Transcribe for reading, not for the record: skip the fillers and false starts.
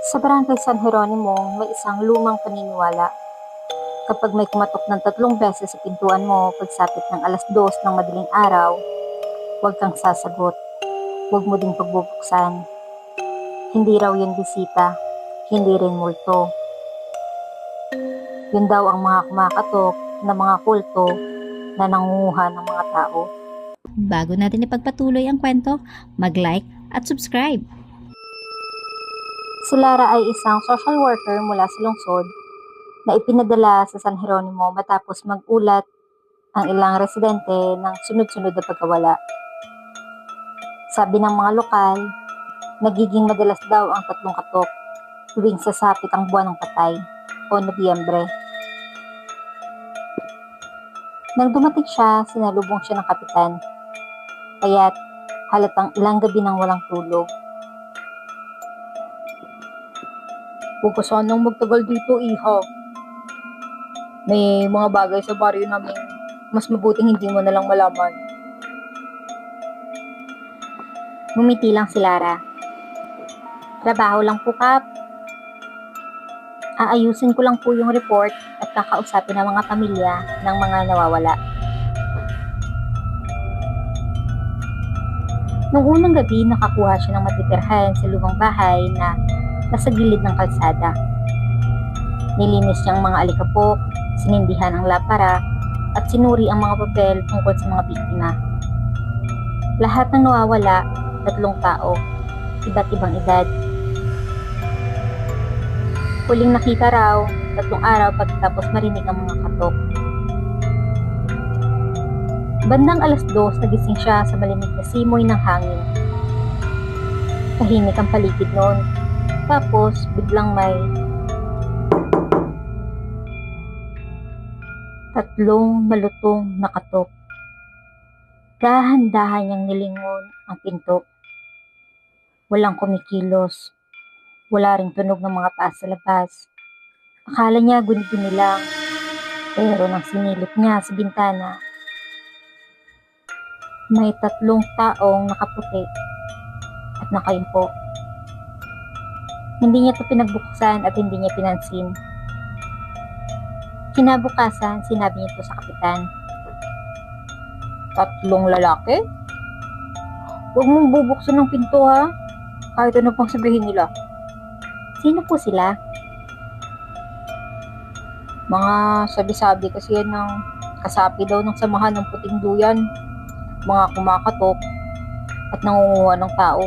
Sa Barangay San Jeronimo, may isang lumang paniniwala. Kapag may kumatok ng 3 beses sa pintuan mo pagsapit ng 2:00 ng madaling araw, huwag kang sasagot. Huwag mo ding pagbubuksan. Hindi raw yan bisita, hindi rin multo. Yun daw ang mga kumakatok na mga kulto na nangunguha ng mga tao. Bago natin ipagpatuloy ang kwento, mag-like at subscribe. Si Lara ay isang social worker mula sa lungsod na ipinadala sa San Jeronimo matapos mag-ulat ang ilang residente ng sunod-sunod na pagkawala. Sabi ng mga lokal, nagiging madalas daw ang 3 katok tuwing sasapit ang buwan ng patay o Nobyembre. Nang dumating siya, sinalubong siya ng kapitan, kaya't halatang ilang gabi nang walang tulog. Huwag ka sanang magtagal dito, iha. May mga bagay sa baryo namin mas mabuting hindi mo na lang malaman. Ngumiti lang si Lara. Trabaho lang po, Kap. Aayusin ko lang po yung report at kakausapin ng mga pamilya ng mga nawawala. Nung unang gabi, nakakuha siya ng matitirhan sa lumang bahay na nasa gilid ng kalsada. Nilinis niya ang mga alikabok, sinindihan ang lapara, at sinuri ang mga papel tungkol sa mga biktima. Lahat ng nawawala, 3 tao, iba't ibang edad. Huling nakita raw, 3 araw pagkatapos marinig ang mga katok. Bandang 2:00, nagising siya sa malimig na simoy ng hangin. Tahimik ang paligid noon. Tapos, biglang may 3 malutong na katok. Dahan-dahan niyang nilingon ang pinto. Walang kumikilos. Wala ring tunog ng mga paa sa labas. Akala niya guni-guni lang. Pero nang sinilip niya sa bintana, may 3 taong nakaputi at nakayupo. Hindi niya ito pinagbuksan at hindi niya pinansin. Kinabukasan, sinabi niya ito sa kapitan. 3 lalaki? Huwag mong bubuksan ng pinto, ha? Kahit ano pang sabihin nila. Sino po sila? Mga sabi-sabi kasi yan ng kasapi daw ng samahan ng puting duyan. Mga kumakatok at nangunguha ng tao.